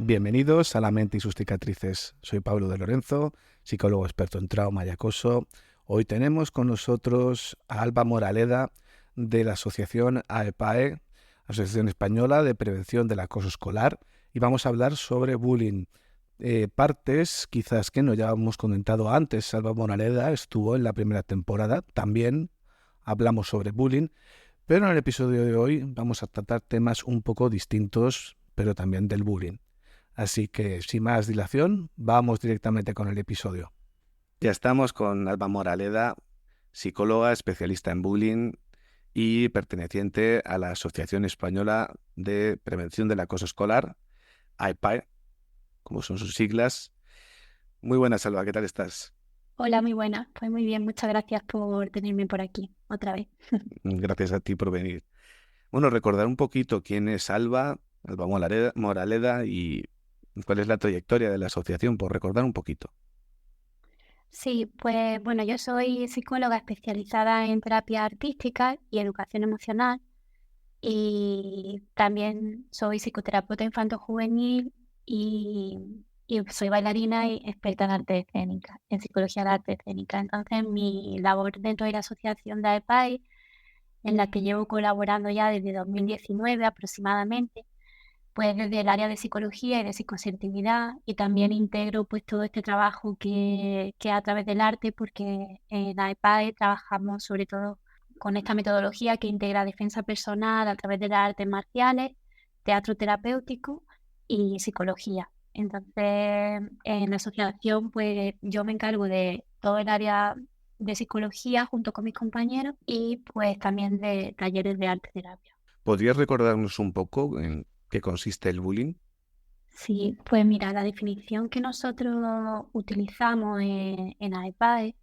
Bienvenidos a La mente y sus cicatrices. Soy Pablo de Lorenzo, psicólogo experto en trauma y acoso. Hoy tenemos con nosotros a Alba Moraleda de la asociación AEPAE, Asociación Española de Prevención del Acoso Escolar, y vamos a hablar sobre bullying. Partes quizás que no ya hemos comentado antes. Alba Moraleda estuvo en la primera temporada, también hablamos sobre bullying, pero en el episodio de hoy vamos a tratar temas un poco distintos, pero también del bullying. Así que, sin más dilación, vamos directamente con el episodio. Ya estamos con Alba Moraleda, psicóloga, especialista en bullying y perteneciente a la Asociación Española de Prevención del Acoso Escolar, AEPAE, como son sus siglas. Muy buenas, Alba, ¿qué tal estás? Hola, muy buena. Pues muy bien, muchas gracias por tenerme por aquí otra vez. Gracias a ti por venir. Bueno, recordar un poquito quién es Alba Moraleda y cuál es la trayectoria de la asociación, por recordar un poquito. Sí, pues bueno, yo soy psicóloga especializada en terapia artística y educación emocional y también soy psicoterapeuta infanto-juvenil y soy bailarina y experta en arte escénica, en psicología de arte escénica. Entonces, mi labor dentro de la asociación de AEPAI, en la que llevo colaborando ya desde 2019 aproximadamente, pues desde el área de psicología y de psicosensitividad, y también integro pues todo este trabajo que a través del arte, porque en AEPAE trabajamos sobre todo con esta metodología que integra defensa personal a través de las artes marciales, teatro terapéutico y psicología. Entonces, en la asociación, pues yo me encargo de todo el área de psicología junto con mis compañeros y pues también de talleres de arte terapia. ¿Podrías recordarnos un poco en qué consiste el bullying? Sí, pues mira, la definición que nosotros utilizamos en AEPAE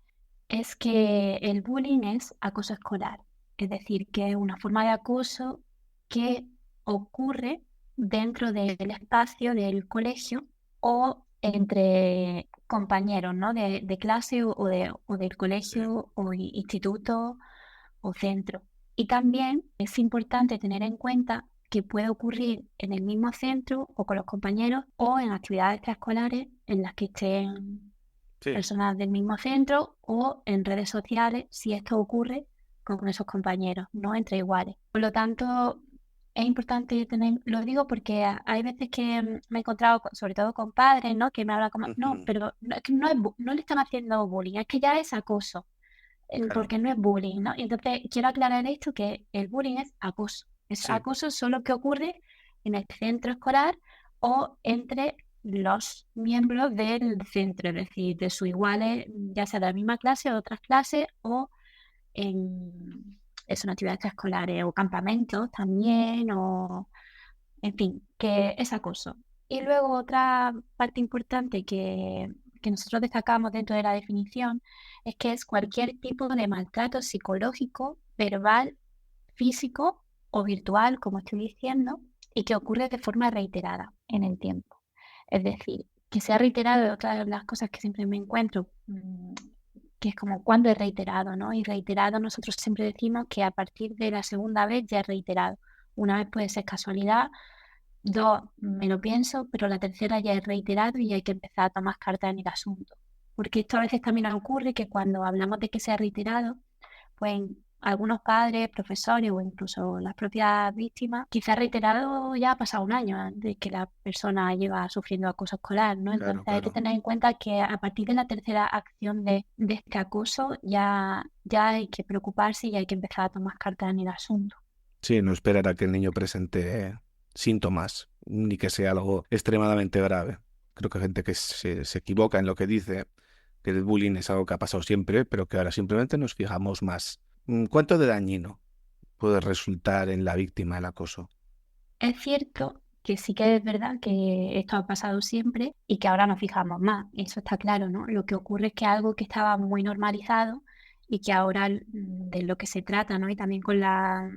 es que el bullying es acoso escolar, es decir, que es una forma de acoso que ocurre dentro del espacio del colegio o entre compañeros, ¿no? de clase o del colegio o instituto o centro. Y también es importante tener en cuenta que puede ocurrir en el mismo centro o con los compañeros o en actividades extraescolares en las que estén Sí. personas del mismo centro o en redes sociales si esto ocurre con esos compañeros, no entre iguales. Por lo tanto, es importante tener, lo digo porque hay veces que me he encontrado, sobre todo con padres, ¿no? Que me hablan como, no, Ujú. pero no, es que no le están haciendo bullying, es que ya es acoso, Claro. porque no es bullying, ¿no? Y entonces quiero aclarar esto, que el bullying es acoso. Es Sí. acoso solo que ocurre en el centro escolar o entre los miembros del centro, es decir, de sus iguales, ya sea de la misma clase o de otras clases, o en actividades extraescolares o campamentos también, o en fin, que es acoso. Y luego otra parte importante que nosotros destacamos dentro de la definición es que es cualquier tipo de maltrato psicológico, verbal, físico o virtual, como estoy diciendo, y que ocurre de forma reiterada en el tiempo. Es decir, que sea reiterado, otra de las cosas que siempre me encuentro, que es como cuando es reiterado, ¿no? Y reiterado nosotros siempre decimos que a partir de la segunda vez ya es reiterado. Una vez puede ser casualidad, dos, me lo pienso, pero la tercera ya es reiterado y hay que empezar a tomar cartas en el asunto. Porque esto a veces también ocurre que cuando hablamos de que sea reiterado, pues algunos padres, profesores o incluso las propias víctimas, quizás reiterado ya ha pasado un año de que la persona lleva sufriendo acoso escolar, ¿no? Claro, Entonces hay que claro. tener en cuenta que a partir de la tercera acción de este acoso ya hay que preocuparse y hay que empezar a tomar cartas en el asunto. Sí, no esperar a que el niño presente síntomas, ni que sea algo extremadamente grave. Creo que hay gente que se equivoca en lo que dice, que el bullying es algo que ha pasado siempre, pero que ahora simplemente nos fijamos más. ¿Cuánto de dañino puede resultar en la víctima el acoso. Es cierto que sí que es verdad que esto ha pasado siempre y que ahora nos fijamos más, eso está claro, ¿no? Lo que ocurre es que algo que estaba muy normalizado y que ahora de lo que se trata, ¿no? Y también con la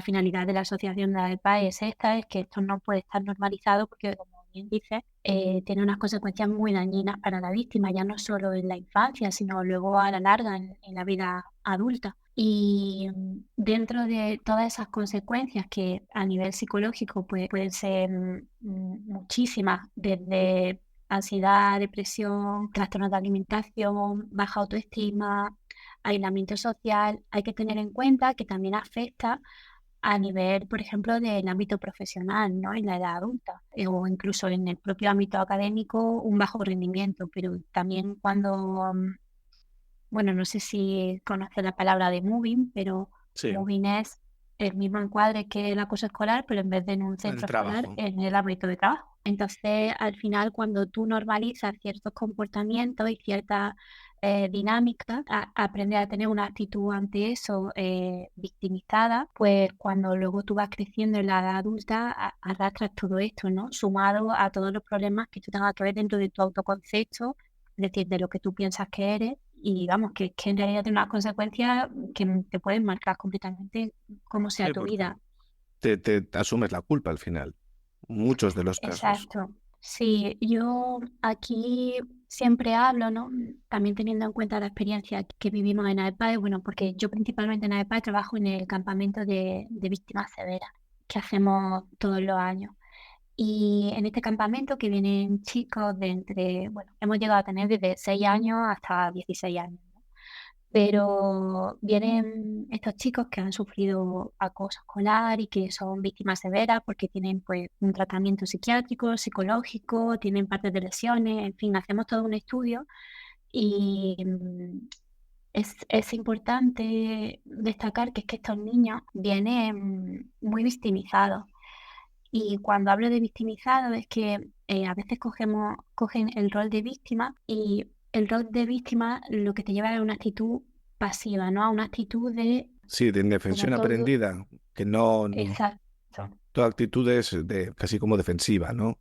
finalidad de la asociación de AEPA es esta, es que esto no puede estar normalizado porque, como bien dices, tiene unas consecuencias muy dañinas para la víctima, ya no solo en la infancia, sino luego a la larga en la vida adulta. Y dentro de todas esas consecuencias que a nivel psicológico pueden ser muchísimas, desde ansiedad, depresión, trastornos de alimentación, baja autoestima, aislamiento social, hay que tener en cuenta que también afecta a nivel, por ejemplo, del ámbito profesional, ¿no? En la edad adulta, o incluso en el propio ámbito académico, un bajo rendimiento, pero también cuando bueno, no sé si conoces la palabra de moving, pero Sí, moving es el mismo encuadre que el acoso escolar, pero en vez de en un en el centro escolar, trabajo. en el ámbito de trabajo. Entonces, al final, cuando tú normalizas ciertos comportamientos y ciertas dinámicas, aprendes a tener una actitud ante eso victimizada, pues cuando luego tú vas creciendo en la edad adulta, arrastras todo esto, ¿no? Sumado a todos los problemas que tú tengas que ver dentro de tu autoconcepto, es decir, de lo que tú piensas que eres, y vamos, que en realidad tiene unas consecuencias que te pueden marcar completamente cómo sea Sí, tu porque vida. te asumes la culpa al final. Muchos de los casos. Exacto. Sí, yo aquí siempre hablo, ¿no? También teniendo en cuenta la experiencia que vivimos en AEPAE, bueno, porque yo principalmente en AEPAE trabajo en el campamento de víctimas severas que hacemos todos los años. Y en este campamento que vienen chicos de entre, bueno, hemos llegado a tener desde 6 años hasta 16 años, ¿no? Pero vienen estos chicos que han sufrido acoso escolar y que son víctimas severas porque tienen pues un tratamiento psiquiátrico, psicológico, tienen partes de lesiones, en fin, hacemos todo un estudio y es importante destacar que es que estos niños vienen muy victimizados. Y cuando hablo de victimizado es que a veces cogen el rol de víctima y el rol de víctima lo que te lleva a una actitud pasiva, ¿no? A una actitud de Sí, de como indefensión todo, aprendida, que no, exacto, toda actitud es de casi como defensiva, ¿no?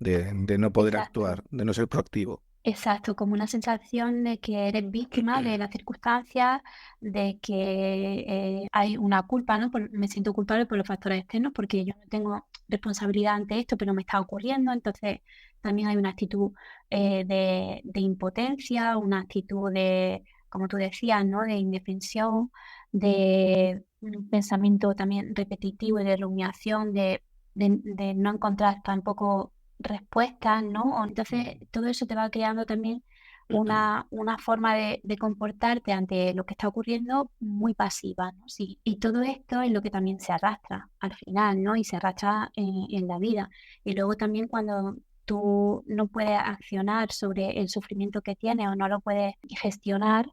De no poder actuar, exacto. de no ser proactivo. Exacto, como una sensación de que eres víctima de las circunstancias, de que hay una culpa, ¿no? Me siento culpable por los factores externos porque yo no tengo responsabilidad ante esto, pero me está ocurriendo. Entonces, también hay una actitud de impotencia, una actitud de, como tú decías, ¿no? De indefensión, de un pensamiento también repetitivo y de rumiación, de no encontrar tampoco respuestas, ¿no? Entonces, todo eso te va creando también una forma de comportarte ante lo que está ocurriendo muy pasiva, ¿no? Sí, y todo esto es lo que también se arrastra al final, ¿no? Y se arrastra en la vida. Y luego también cuando tú no puedes accionar sobre el sufrimiento que tienes o no lo puedes gestionar,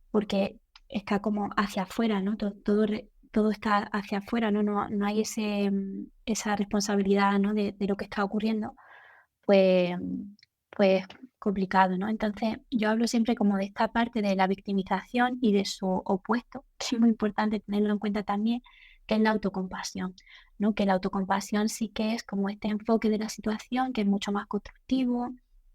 porque está como hacia afuera, ¿no? Todo está hacia afuera, ¿no? No hay esa responsabilidad, ¿no? De lo que está ocurriendo, pues, pues complicado, ¿no? Entonces, yo hablo siempre como de esta parte de la victimización y de su opuesto, que es muy importante tenerlo en cuenta también, que es la autocompasión, ¿no? Que la autocompasión sí que es como este enfoque de la situación, que es mucho más constructivo,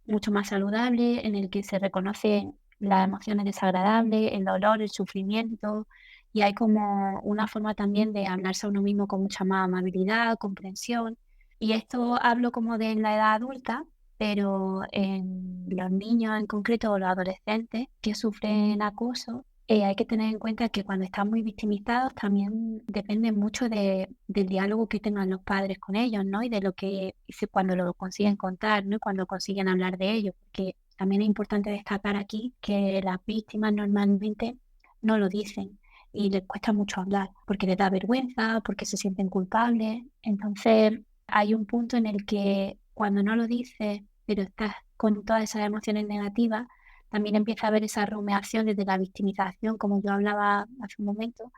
mucho más saludable, en el que se reconocen las emociones desagradables, el dolor, el sufrimiento, y hay como una forma también de hablarse a uno mismo con mucha más amabilidad, comprensión. Y esto hablo como de en la edad adulta, pero en los niños en concreto o los adolescentes que sufren acoso, hay que tener en cuenta que cuando están muy victimizados también depende mucho del diálogo que tengan los padres con ellos, ¿no? Y de lo que cuando lo consiguen contar, ¿no? Y cuando consiguen hablar de ello, porque también es importante destacar aquí que las víctimas normalmente no lo dicen y les cuesta mucho hablar porque les da vergüenza, porque se sienten culpables. Entonces, hay un punto en el que cuando no lo dices, pero estás con todas esas emociones negativas, también empieza a haber esa rumiación desde la victimización, como yo hablaba hace un momento,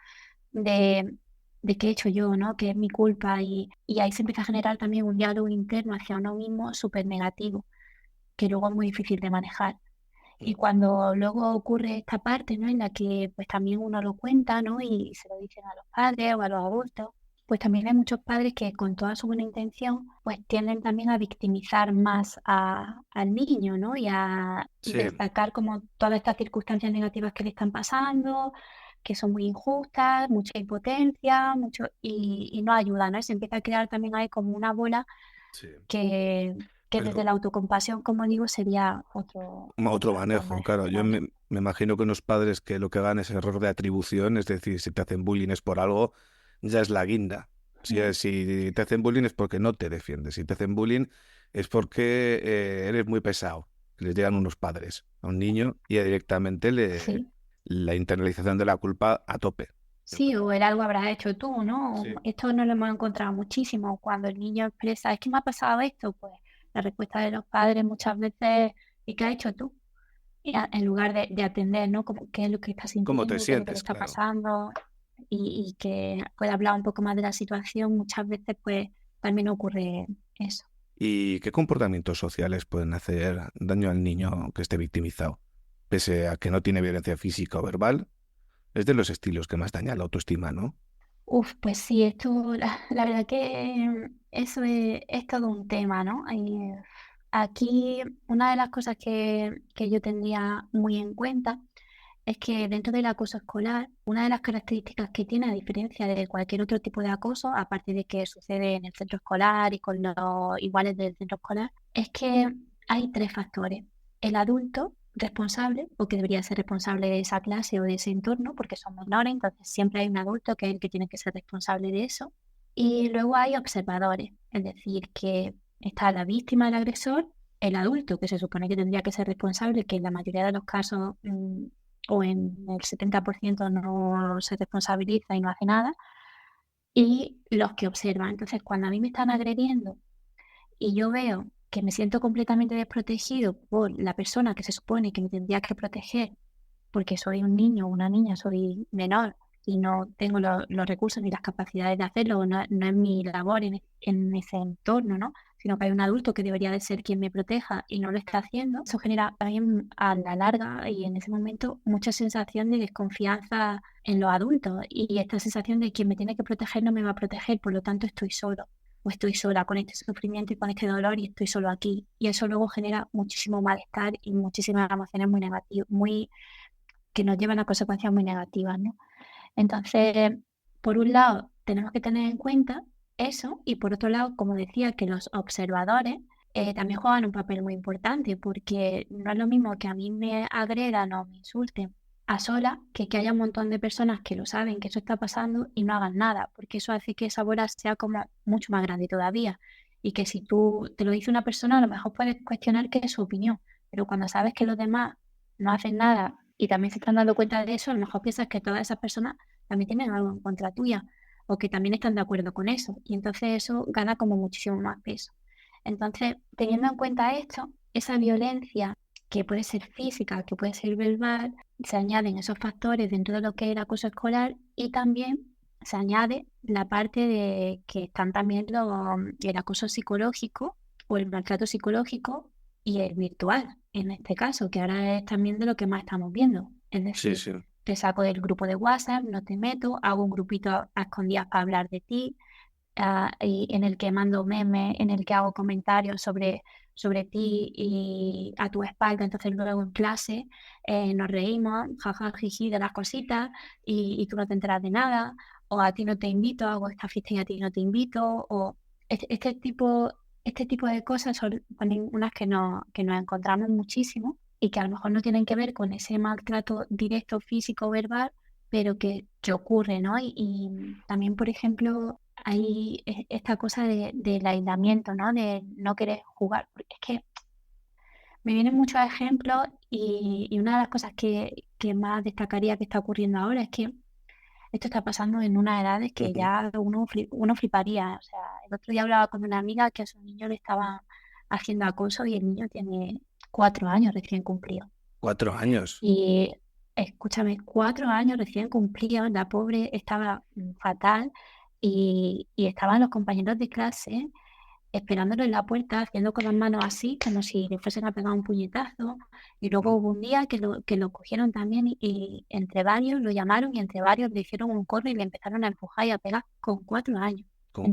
de, de qué he hecho yo, ¿no? Que es mi culpa y ahí se empieza a generar también un diálogo interno hacia uno mismo súper negativo, que luego es muy difícil de manejar. Y cuando luego ocurre esta parte, ¿no? En la que pues también uno lo cuenta, ¿no? Y se lo dicen a los padres o a los adultos, pues también hay muchos padres que con toda su buena intención, pues tienden también a victimizar más al niño, ¿no? Y a Sí, destacar como todas estas circunstancias negativas que le están pasando, que son muy injustas, mucha impotencia, y no ayuda, ¿no? Y se empieza a crear también ahí como una bola sí. que, que desde Pero la autocompasión, como digo, sería otro otra forma manejo, de claro. Yo gestionarlo. me imagino que unos padres que lo que hagan es error de atribución, es decir, si te hacen bullying es por algo, ya es la guinda. Mm. Si te hacen bullying es porque no te defiendes. Si te hacen bullying es porque eres muy pesado. Les llegan unos padres a un niño y ya directamente Sí, la internalización de la culpa a tope. Yo sí, o creo. el algo habrás hecho tú, ¿no? Sí. Esto no lo hemos encontrado muchísimo. Cuando el niño expresa, es que me ha pasado esto, pues la respuesta de los padres muchas veces, ¿y qué has hecho tú? En lugar de atender, ¿no? Como, qué es lo que está ¿Cómo te sintiendo, qué es lo que le sientes? está Claro. pasando, y que pueda hablar un poco más de la situación, muchas veces pues también ocurre eso. ¿Y qué comportamientos sociales pueden hacer daño al niño que esté victimizado? Pese a que no tiene violencia física o verbal, es de los estilos que más daña la autoestima, ¿no? Uf, pues sí, esto, la verdad que eso es todo un tema, ¿no? Aquí una de las cosas que yo tendría muy en cuenta es que dentro del acoso escolar, una de las características que tiene, a diferencia de cualquier otro tipo de acoso, aparte de que sucede en el centro escolar y con los iguales del centro escolar, es que hay tres factores. El adulto responsable, o que debería ser responsable de esa clase o de ese entorno, porque son menores, entonces siempre hay un adulto que es el que tiene que ser responsable de eso. Y luego hay observadores, es decir, que está la víctima del agresor, el adulto, que se supone que tendría que ser responsable, que en la mayoría de los casos o en el 70% no se responsabiliza y no hace nada, y los que observan. Entonces, cuando a mí me están agrediendo y yo veo que me siento completamente desprotegido por la persona que se supone que me tendría que proteger, porque soy un niño o una niña, soy menor y no tengo los recursos ni las capacidades de hacerlo, no es mi labor en ese entorno, ¿no? Sino que hay un adulto que debería de ser quien me proteja y no lo está haciendo. Eso genera también a la larga y en ese momento mucha sensación de desconfianza en los adultos y esta sensación de quien me tiene que proteger no me va a proteger, por lo tanto estoy solo o estoy sola con este sufrimiento y con este dolor y estoy solo aquí. Y eso luego genera muchísimo malestar y muchísimas emociones muy negativas, muy que nos llevan a consecuencias muy negativas, ¿no? Entonces, por un lado, tenemos que tener en cuenta eso y por otro lado, como decía, que los observadores también juegan un papel muy importante porque no es lo mismo que a mí me agredan o me insulten a solas que haya un montón de personas que lo saben, que eso está pasando y no hagan nada, porque eso hace que esa bola sea como mucho más grande todavía y que si tú te lo dice una persona, a lo mejor puedes cuestionar qué es su opinión, pero cuando sabes que los demás no hacen nada y también se están dando cuenta de eso, a lo mejor piensas que todas esas personas también tienen algo en contra tuya o que también están de acuerdo con eso. Y entonces eso gana como muchísimo más peso. Entonces, teniendo en cuenta esto, esa violencia que puede ser física, que puede ser verbal, se añaden esos factores dentro de lo que es el acoso escolar y también se añade la parte de que están también el acoso psicológico o el maltrato psicológico y el virtual, en este caso, que ahora es también de lo que más estamos viendo. Es Sí, decir, sí. te saco del grupo de WhatsApp, no te meto, hago un grupito a escondidas para hablar de ti, y en el que mando memes, en el que hago comentarios sobre ti y a tu espalda, entonces luego en clase nos reímos, jaja, jiji, de las cositas y tú no te enteras de nada, o a ti no te invito, hago esta fiesta y a ti no te invito, o este tipo de cosas son unas que nos encontramos muchísimo y que a lo mejor no tienen que ver con ese maltrato directo físico o verbal, pero que ocurre, ¿no? Y también, por ejemplo, hay esta cosa del aislamiento, ¿no? De no querer jugar, porque es que me vienen muchos ejemplos y una de las cosas que más destacaría que está ocurriendo ahora es que esto está pasando en unas edades que Ujú. ya uno fliparía. O sea, el otro día hablaba con una amiga que a su niño le estaba haciendo acoso y el niño tiene 4 años recién cumplidos. 4 años. Y escúchame, 4 años recién cumplidos, la pobre estaba fatal y estaban los compañeros de clase esperándolo en la puerta, haciendo con las manos así, como si le fuesen a pegar un puñetazo. Y luego ¿no? hubo un día que lo cogieron también y entre varios lo llamaron y entre varios le hicieron un corro y le empezaron a empujar y a pegar con 4 años. Con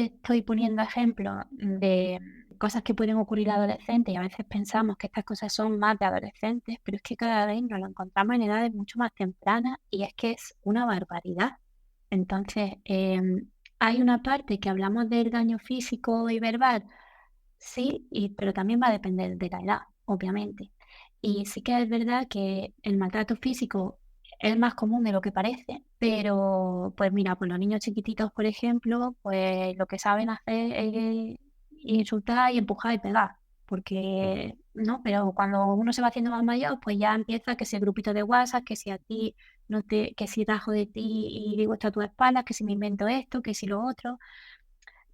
estoy poniendo ejemplos de cosas que pueden ocurrir a adolescentes y a veces pensamos que estas cosas son más de adolescentes, pero es que cada vez nos lo encontramos en edades mucho más tempranas y es que es una barbaridad. Entonces, hay una parte que hablamos del daño físico y verbal, sí, pero también va a depender de la edad, obviamente. Y sí que es verdad que el maltrato físico es más común de lo que parece, pero pues mira, pues los niños chiquititos, por ejemplo, pues lo que saben hacer es insultar y empujar y pegar, Ujú. porque no, pero cuando uno se va haciendo más mayor, pues ya empieza que ese grupito de WhatsApp, que si a ti no te, que si rajo de ti y digo esto a tu espalda, que si me invento esto, que si lo otro.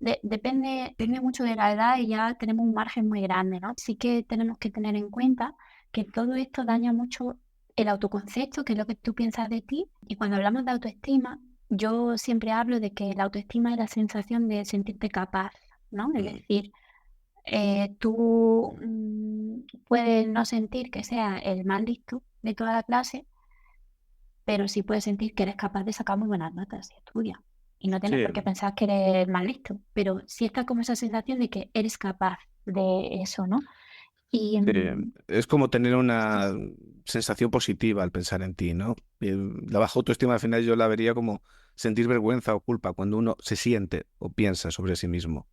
Depende mucho de la edad y ya tenemos un margen muy grande, ¿no? Sí que tenemos que tener en cuenta que todo esto daña mucho el autoconcepto, que es lo que tú piensas de ti. Y cuando hablamos de autoestima, yo siempre hablo de que la autoestima es la sensación de sentirte capaz, ¿no? Es Mm. decir, tú puedes no sentir que sea el más listo de toda la clase, pero sí puedes sentir que eres capaz de sacar muy buenas notas si estudias. Y no tienes Sí, por qué pensar que eres más listo, pero sí está como esa sensación de que eres capaz de eso, ¿no? Y sí, es como tener una sensación positiva al pensar en ti, ¿no? Y la baja autoestima al final yo la vería como sentir vergüenza o culpa cuando uno se siente o piensa sobre sí mismo.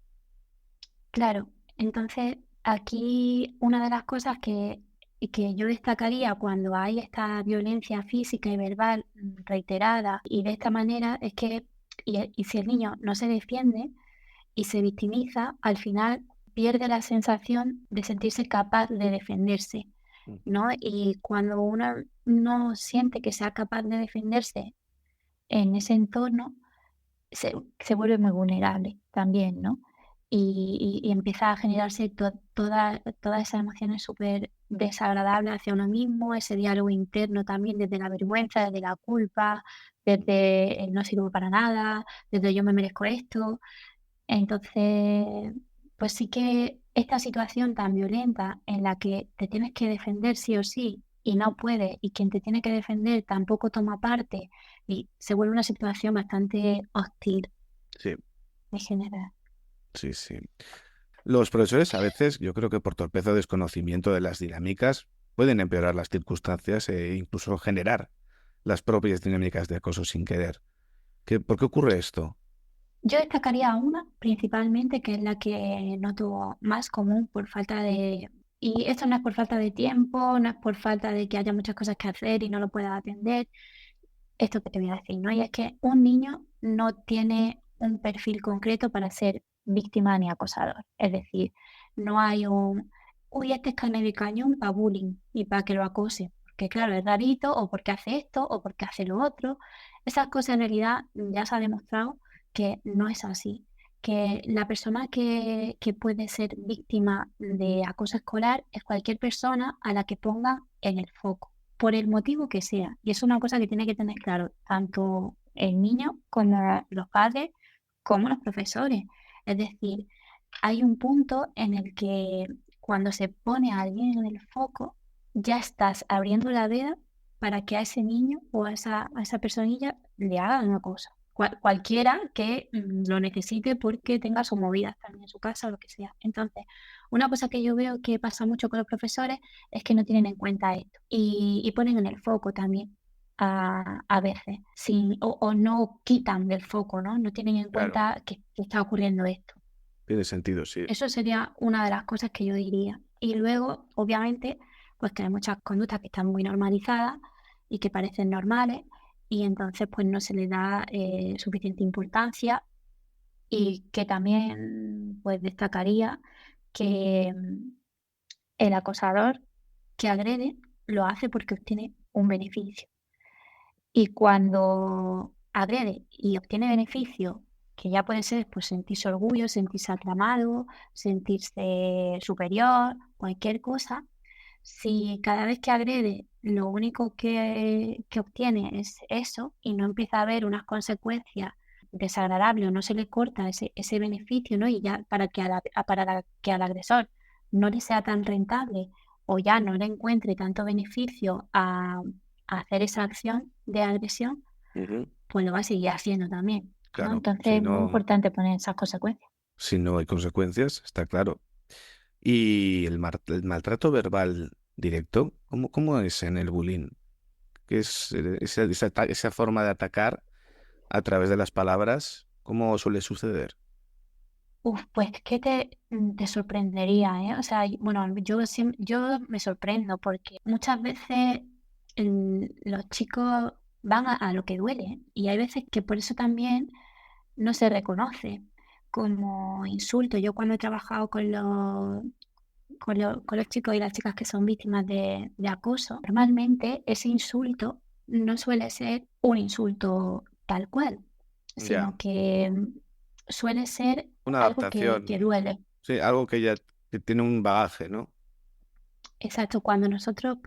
claro, entonces aquí una de las cosas que yo destacaría cuando hay esta violencia física y verbal reiterada y de esta manera es que, y si el niño no se defiende, y se victimiza, al final pierde la sensación de sentirse capaz de defenderse, Ujú. ¿no? Y cuando uno no siente que sea capaz de defenderse en ese entorno, se vuelve muy vulnerable también, ¿no? Y empieza a generarse todas esas emociones súper desagradables hacia uno mismo, ese diálogo interno también desde la vergüenza, desde la culpa, desde el no sirvo para nada, desde yo me merezco esto. Entonces, pues sí que esta situación tan violenta en la que te tienes que defender sí o sí y no puedes, y quien te tiene que defender tampoco toma parte, y se vuelve una situación bastante hostil Sí, en general. sí, sí. Los profesores a veces, yo creo que por torpeza o desconocimiento de las dinámicas, pueden empeorar las circunstancias e incluso generar las propias dinámicas de acoso sin querer. ¿Por qué ocurre esto? Yo destacaría una principalmente, que es la que noto más común por falta de... Y esto no es por falta de tiempo, no es por falta de que haya muchas cosas que hacer y no lo pueda atender, esto que te voy a decir, ¿no? Y es que un niño no tiene un perfil concreto para ser víctima ni acosador. Es decir, no hay uy, este es carne de cañón para bullying y para que lo acose. Porque claro, es rarito, o porque hace esto, o porque hace lo otro. Esas cosas en realidad ya se ha demostrado que no es así. Que la persona que puede ser víctima de acoso escolar es cualquier persona a la que ponga en el foco por el motivo que sea. Y es una cosa que tiene que tener claro tanto el niño como los padres, como los profesores. Es decir, hay un punto en el que cuando se pone a alguien en el foco, ya estás abriendo la veda para que a ese niño o a esa personilla le hagan una cosa. Cualquiera que lo necesite porque tenga sus movidas también en su casa o lo que sea. Entonces, una cosa que yo veo que pasa mucho con los profesores es que no tienen en cuenta esto y ponen en el foco también a veces, o no quitan del foco, ¿no? No tienen en Claro, cuenta que está ocurriendo esto. tiene sentido, sí. Eso sería una de las cosas que yo diría. Y luego, obviamente, pues que hay muchas conductas que están muy normalizadas y que parecen normales y entonces pues no se le da suficiente importancia y que también pues destacaría que el acosador que agrede lo hace porque obtiene un beneficio. Y cuando agrede y obtiene beneficio, que ya puede ser pues sentirse orgullo, sentirse aclamado, sentirse superior, cualquier cosa, Si cada vez que agrede lo único que obtiene es eso y no empieza a haber unas consecuencias desagradables o no se le corta ese beneficio, ¿no? Y ya para que al agresor no le sea tan rentable o ya no le encuentre tanto beneficio a hacer esa acción de agresión, Ujú. pues lo va a seguir haciendo también, ¿no? Claro, Entonces es muy importante poner esas consecuencias. si no hay consecuencias, está claro. ¿Y el maltrato verbal directo? ¿Cómo es en el bullying? ¿Qué es esa forma de atacar a través de las palabras? ¿Cómo suele suceder? Uf, pues que te sorprendería, ¿eh? O sea, bueno, yo me sorprendo porque muchas veces los chicos van a lo que duele y hay veces que por eso también no se reconoce como insulto. Yo cuando he trabajado con los chicos y las chicas que son víctimas de acoso, normalmente ese insulto no suele ser un insulto tal cual, Ya, sino que suele ser una algo que adaptación. duele. Sí, algo que ya que tiene un bagaje, ¿no? Exacto, cuando nosotros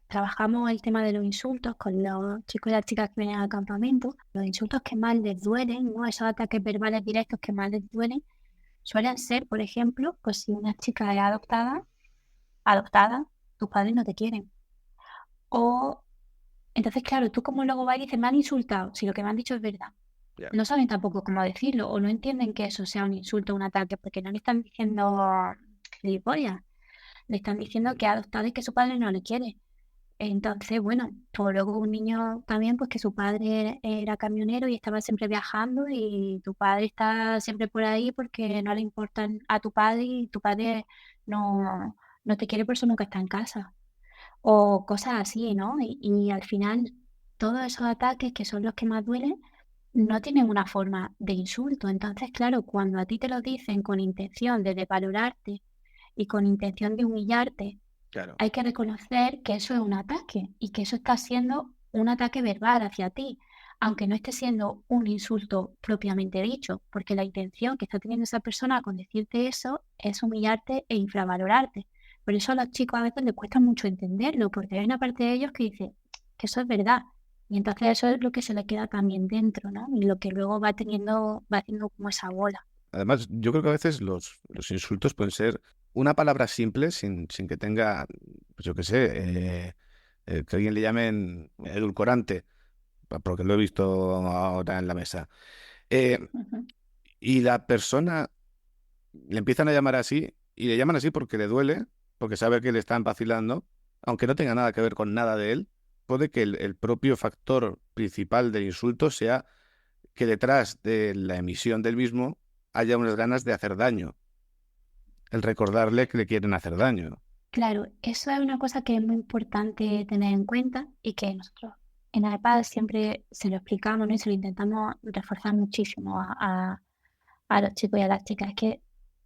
trabajamos el tema de los insultos con los chicos y las chicas que vienen al campamento, los insultos que más les duelen, ¿no? Esos ataques verbales directos que más les duelen, suelen ser, por ejemplo, pues si una chica es adoptada, tus padres no te quieren. O entonces, claro, tú como luego vas y dices, me han insultado, si lo que me han dicho es verdad. Ya. No saben tampoco cómo decirlo o no entienden que eso sea un insulto o un ataque porque no le están diciendo gilipollas, le están diciendo que ha adoptado y que su padre no le quiere. Entonces, bueno, pues luego un niño también, pues que su padre era camionero y estaba siempre viajando y tu padre está siempre por ahí porque no le importan a tu padre y tu padre no te quiere por eso nunca está en casa. O cosas así, ¿no? Y al final, todos esos ataques que son los que más duelen, no tienen una forma de insulto. Entonces, claro, cuando a ti te lo dicen con intención de desvalorarte y con intención de humillarte, Claro. hay que reconocer que eso es un ataque y que eso está siendo un ataque verbal hacia ti, aunque no esté siendo un insulto propiamente dicho, porque la intención que está teniendo esa persona con decirte eso es humillarte e infravalorarte. Por eso a los chicos a veces les cuesta mucho entenderlo, porque hay una parte de ellos que dice que eso es verdad. Y entonces eso es lo que se le queda también dentro, ¿no? Y lo que luego va haciendo como esa bola. Además, yo creo que a veces los insultos pueden ser una palabra simple sin que tenga, pues yo qué sé, que alguien le llamen edulcorante, porque lo he visto ahora en la mesa. Eh, Ujú. y la persona le empiezan a llamar así y le llaman así porque le duele, porque sabe que le están vacilando, aunque no tenga nada que ver con nada de él, puede que el propio factor principal del insulto sea que detrás de la emisión del mismo haya unas ganas de hacer daño, el recordarle que le quieren hacer daño. Claro, eso es una cosa que es muy importante tener en cuenta y que nosotros en AEPAD siempre se lo explicamos, ¿no? Y se lo intentamos reforzar muchísimo a los chicos y a las chicas. Es que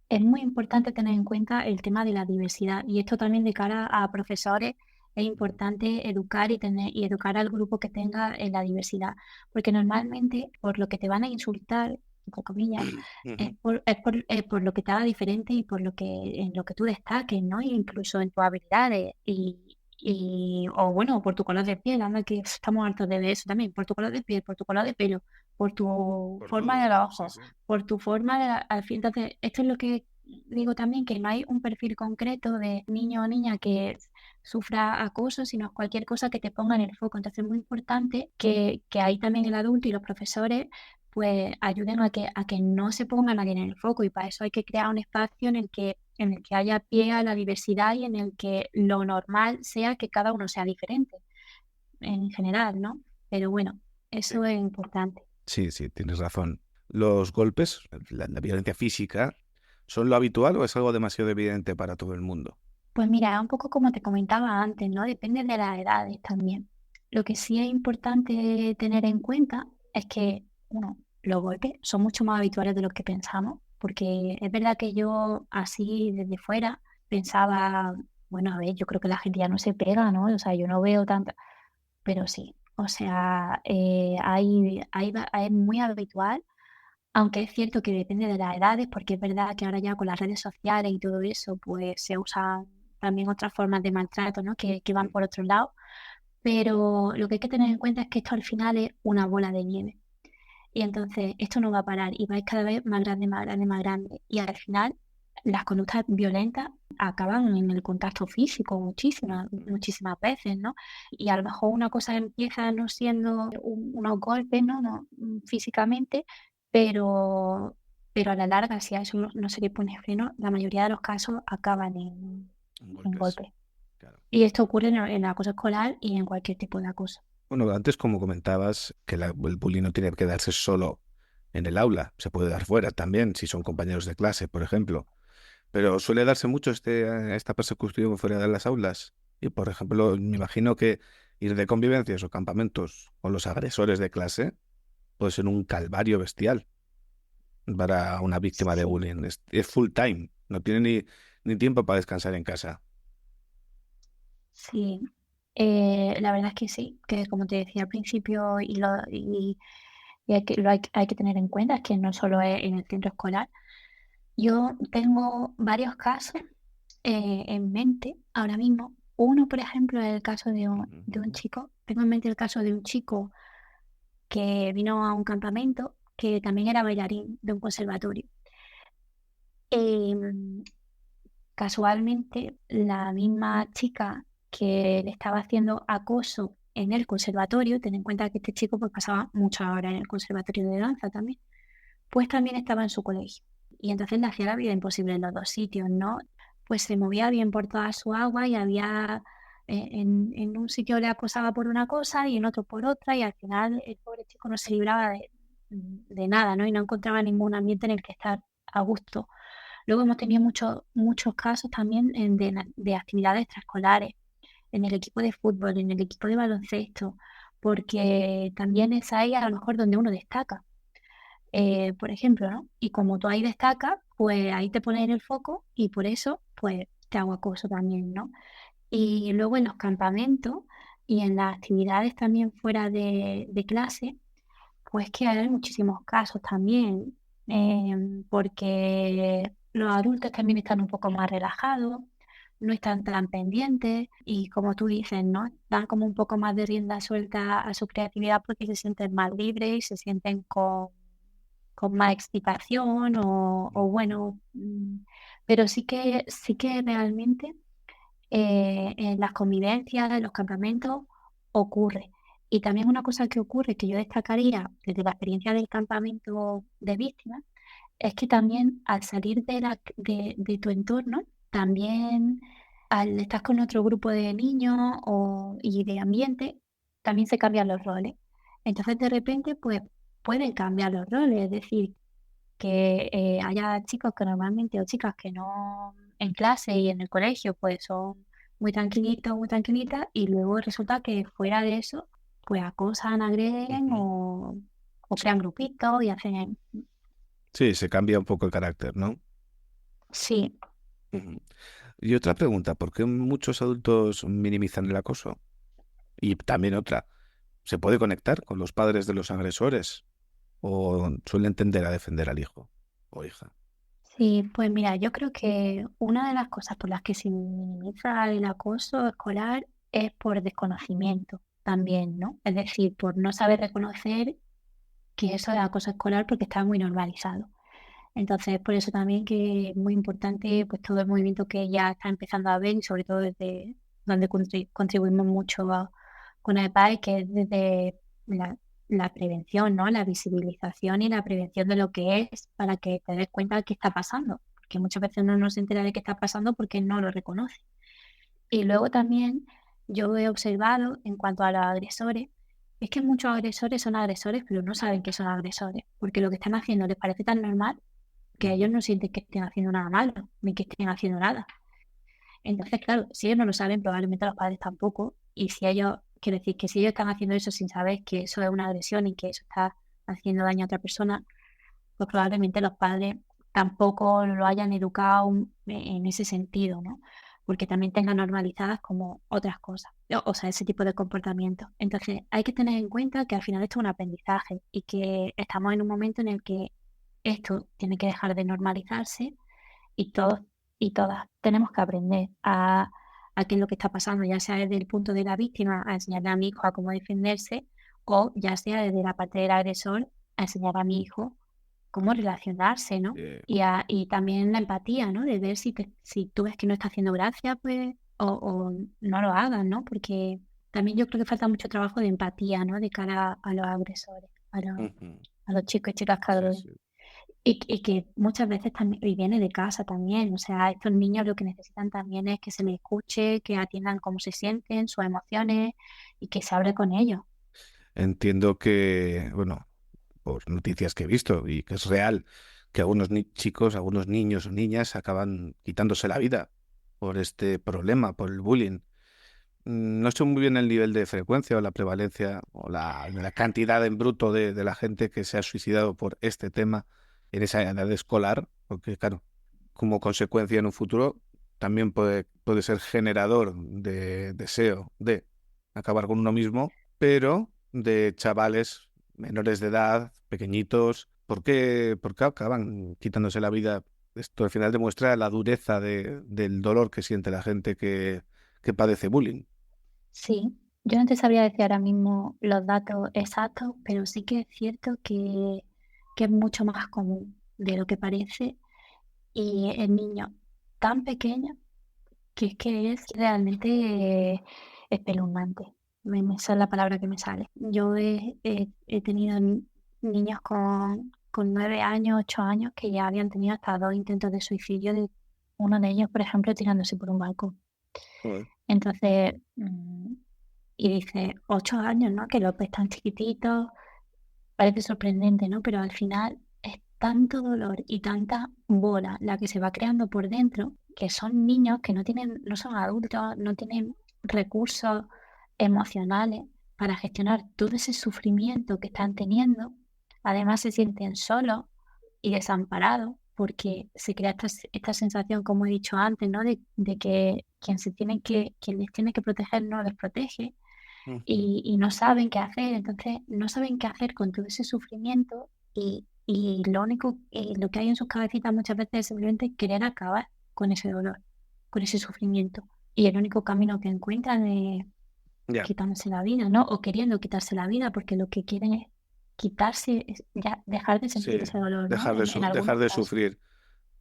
es muy importante tener en cuenta el tema de la diversidad y esto también de cara a profesores es importante educar y educar al grupo que tenga en la diversidad, porque normalmente por lo que te van a insultar, entre comillas, Ujú. es por lo que te haga diferente y por en lo que tú destaques, ¿no? E incluso en tus habilidades o bueno, por tu color de piel, anda que estamos hartos de ver eso también, por tu color de piel, por tu color de pelo, por tu Por forma todo, de los sí, ojos, sí. por tu forma al fin. Entonces, esto es lo que digo también, que no hay un perfil concreto de niño o niña que sufra acoso, sino cualquier cosa que te ponga en el foco. Entonces, es muy importante que ahí también el adulto y los profesores pues ayuden a que no se ponga nadie en el foco y para eso hay que crear un espacio en el que haya pie a la diversidad y en el que lo normal sea que cada uno sea diferente en general, ¿no? Pero bueno, Sí. eso es importante. Sí, sí, tienes razón. Los golpes, la violencia física, ¿son lo habitual o es algo demasiado evidente para todo el mundo? Pues mira, es un poco como te comentaba antes, ¿no? Depende de las edades también. Lo que sí es importante tener en cuenta es que, uno, los golpes son mucho más habituales de lo que pensamos, porque es verdad que yo así desde fuera pensaba, bueno, a ver, yo creo que la gente ya no se pega, ¿no? O sea, yo no veo tanta, pero sí, o sea, es muy habitual, aunque es cierto que depende de las edades, porque es verdad que ahora ya con las redes sociales y todo eso, pues se usan también otras formas de maltrato, ¿no? Que van por otro lado. Pero lo que hay que tener en cuenta es que esto al final es una bola de nieve. Y entonces esto no va a parar y va a ir cada vez más grande, más grande, más grande. Y al final las conductas violentas acaban en el contacto físico muchísimas veces, ¿no? Y a lo mejor una cosa empieza no siendo unos golpes, ¿no? No, físicamente, pero, pero a la larga, si a eso no se le pone freno, la mayoría de los casos acaban en Golpes. golpes. Claro. Y esto ocurre en el acoso escolar y en cualquier tipo de acoso. Bueno, antes como comentabas que el bullying no tiene que darse solo en el aula, se puede dar fuera también, si son compañeros de clase, por ejemplo. Pero suele darse mucho esta persecución fuera de las aulas. Y, por ejemplo, me imagino que ir de convivencias o campamentos con los agresores de clase puede ser un calvario bestial para una víctima de Sí, bullying. Es full time, no tiene ni tiempo para descansar en casa. sí. La verdad es que sí, que como te decía al principio y hay que tener en cuenta es que no solo es en el centro escolar. Yo tengo varios casos en mente ahora mismo. Uno, por ejemplo, es el caso de un chico. Tengo en mente el caso de un chico que vino a un campamento que también era bailarín de un conservatorio. Em, Casualmente, la misma chica que le estaba haciendo acoso en el conservatorio, ten en cuenta que este chico pues pasaba muchas horas en el conservatorio de danza también, pues también estaba en su colegio. Y entonces le hacía la vida imposible en los dos sitios, ¿no? Pues se movía bien por toda su agua y había, en un sitio le acosaba por una cosa y en otro por otra y al final el pobre chico no se libraba de nada, ¿no? Y no encontraba ningún ambiente en el que estar a gusto. Luego hemos tenido muchos casos también de actividades extraescolares, en el equipo de fútbol, en el equipo de baloncesto, porque también es ahí a lo mejor donde uno destaca, por ejemplo, ¿no? Y como tú ahí destacas, pues ahí te pones en el foco y por eso, pues te hago acoso también, ¿no? Y luego en los campamentos y en las actividades también fuera de clase, pues que hay muchísimos casos también, porque los adultos también están un poco más relajados, no están tan pendientes y como tú dices, ¿no? Dan como un poco más de rienda suelta a su creatividad porque se sienten más libres y se sienten con más excitación o bueno, pero sí que realmente en las convivencias, en los campamentos, ocurre. Y también una cosa que ocurre, que yo destacaría desde la experiencia del campamento de víctimas, es que también al salir de tu entorno, también al estar con otro grupo de niños y de ambiente, también se cambian los roles. Entonces de repente, pues pueden cambiar los roles, es decir, que haya chicos que normalmente o chicas que no en clase y en el colegio pues son muy tranquilitos, muy tranquilitas y luego resulta que fuera de eso pues acosan, agreden Ujú. o crean grupitos y hacen... Sí, se cambia un poco el carácter, ¿no? Sí, Ujú. Y otra pregunta, ¿por qué muchos adultos minimizan el acoso? Y también otra, ¿se puede conectar con los padres de los agresores? ¿O suelen tender a defender al hijo o hija? sí, pues mira, yo creo que una de las cosas por las que se minimiza el acoso escolar es por desconocimiento también, ¿no? Es decir, por no saber reconocer que eso es acoso escolar porque está muy normalizado. Entonces, por eso también que es muy importante pues todo el movimiento que ya está empezando a haber y sobre todo desde donde contribuimos mucho con AEPAE, que es desde la prevención, ¿no? La visibilización y la prevención de lo que es para que te des cuenta de qué está pasando. Porque muchas veces uno no se entera de qué está pasando porque no lo reconoce. Y luego también yo he observado en cuanto a los agresores, es que muchos agresores son agresores, pero no saben que son agresores, porque lo que están haciendo les parece tan normal que ellos Ujú. no sienten que estén haciendo nada malo, ni que estén haciendo nada. Entonces, claro, si ellos no lo saben, probablemente los padres tampoco. Y si ellos, quiero decir, que si ellos están haciendo eso sin saber que eso es una agresión y que eso está haciendo daño a otra persona, pues probablemente los padres tampoco lo hayan educado en ese sentido, ¿no? Porque también tengan normalizadas como otras cosas, o sea, ese tipo de comportamientos. Entonces, hay que tener en cuenta que al final esto es un aprendizaje y que estamos en un momento en el que esto tiene que dejar de normalizarse y todos y todas tenemos que aprender a qué es lo que está pasando, ya sea desde el punto de la víctima, a enseñarle a mi hijo a cómo defenderse, o ya sea desde la parte del agresor, a enseñar a mi hijo cómo relacionarse, ¿no? Y también la empatía, ¿no? De ver si tú ves que no está haciendo gracia, pues, o no lo hagas, ¿no? Porque también yo creo que falta mucho trabajo de empatía, ¿no? De cara a los agresores, Ujú. a los chicos y chicas que Sí, agredan. sí. Y que muchas veces también, y viene de casa también, o sea, estos niños lo que necesitan también es que se les escuche, que atiendan cómo se sienten, sus emociones y que se hable con ellos. Entiendo que, bueno, por noticias que he visto y que es real, que algunos chicos, algunos niños o niñas acaban quitándose la vida por este problema, por el bullying. No sé muy bien el nivel de frecuencia o la prevalencia o la cantidad en bruto de la gente que se ha suicidado por este tema en esa edad escolar, porque claro, como consecuencia en un futuro también puede ser generador de deseo de acabar con uno mismo, pero de chavales menores de edad, pequeñitos, ¿por qué acaban quitándose la vida? Esto al final demuestra la dureza del dolor que siente la gente que padece bullying. Sí, yo no te sabría decir ahora mismo los datos exactos, pero sí que es cierto que es mucho más común de lo que parece y en niños tan pequeños que es realmente espeluznante. Esa es la palabra que me sale. Yo he tenido niños con 9 años, 8 años que ya habían tenido hasta 2 intentos de suicidio de uno de ellos, por ejemplo, tirándose por un balcón. Joder. Entonces, y dice, 8 años, ¿no? Que los ves tan chiquititos, parece sorprendente, ¿no? Pero al final es tanto dolor y tanta bola la que se va creando por dentro, que son niños que no son adultos, no tienen recursos emocionales para gestionar todo ese sufrimiento que están teniendo. Además se sienten solos y desamparados porque se crea esta sensación, como he dicho antes, ¿no? De que quien les tiene que proteger no les protege Ujú. y no saben qué hacer, entonces no saben qué hacer con todo ese sufrimiento y lo único, lo que hay en sus cabecitas muchas veces es simplemente querer acabar con ese dolor, con ese sufrimiento. Y el único camino que encuentran es Ya, quitándose la vida, ¿no? O queriendo quitarse la vida, porque lo que quieren es quitarse, ya dejar de sentir sí, ese dolor, ¿no? En dejar algunos de casos. sufrir.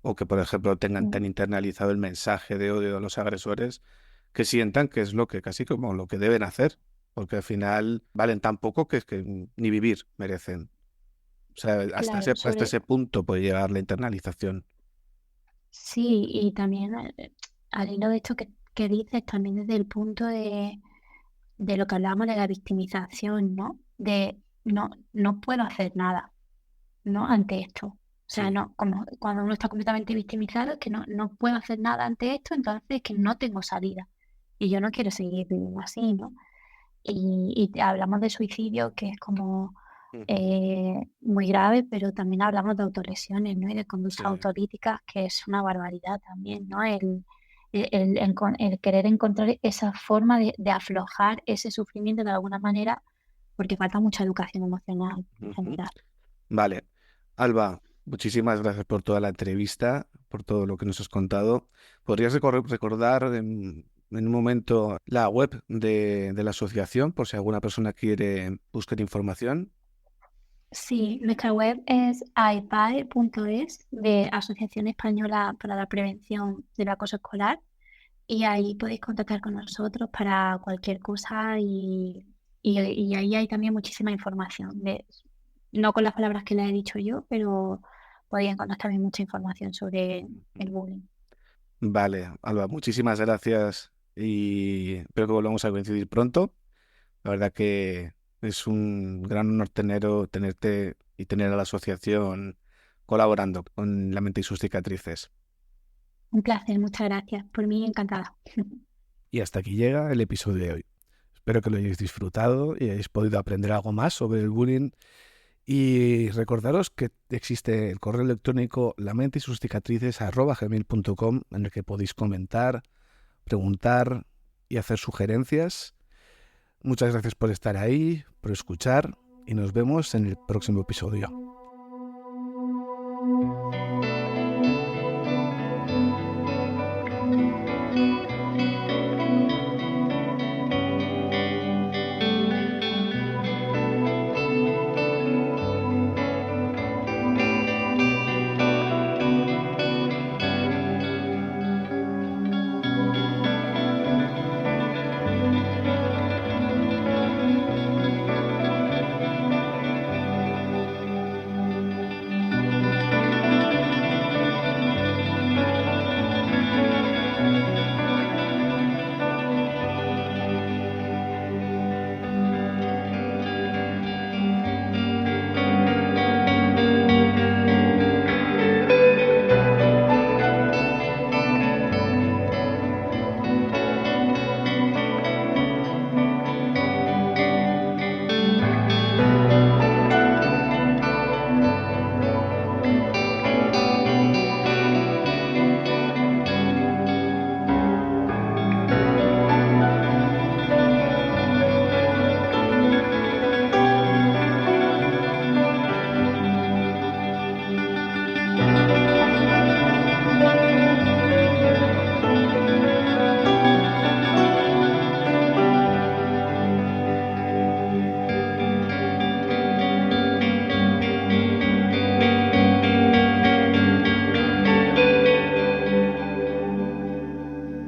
O que, por ejemplo, tengan Mm, tan internalizado el mensaje de odio a los agresores que sientan que es lo que casi como lo que deben hacer, porque al final valen tan poco que es que ni vivir merecen. O sea, claro, hasta sobre, ese punto puede llegar la internalización. sí, y también al hilo de esto que dices, también desde el punto de lo que hablábamos de la victimización, ¿no? De no puedo hacer nada, ¿no? Ante esto. O sea, Sí. no, como cuando uno está completamente victimizado, es que no puedo hacer nada ante esto, entonces es que no tengo salida. Y yo no quiero seguir viviendo así, ¿no? Y hablamos de suicidio, que es como Ujú. muy grave, pero también hablamos de autolesiones, ¿no? Y de conductas Sí. autolíticas, que es una barbaridad también, ¿no? El querer encontrar esa forma de aflojar ese sufrimiento de alguna manera, porque falta mucha educación emocional en Ujú. general. Vale. Alba, muchísimas gracias por toda la entrevista, por todo lo que nos has contado. ¿Podrías recordar en un momento la web de la asociación por si alguna persona quiere buscar información? Sí, nuestra web es aipae.es, de Asociación Española para la Prevención del Acoso Escolar, y ahí podéis contactar con nosotros para cualquier cosa y ahí hay también muchísima información, no con las palabras que le he dicho yo, pero podéis encontrar también mucha información sobre el bullying. Vale, Alba, muchísimas gracias y espero que volvamos a coincidir pronto. La verdad que es un gran honor tenerte y tener a la asociación colaborando con La Mente y sus cicatrices. Un placer, muchas gracias. Por mí, encantada. Y hasta aquí llega el episodio de hoy. Espero que lo hayáis disfrutado y hayáis podido aprender algo más sobre el bullying. Y recordaros que existe el correo electrónico lamentesysuscicatrices@gmail.com en el que podéis comentar, preguntar y hacer sugerencias. Muchas gracias por estar ahí, por escuchar y nos vemos en el próximo episodio.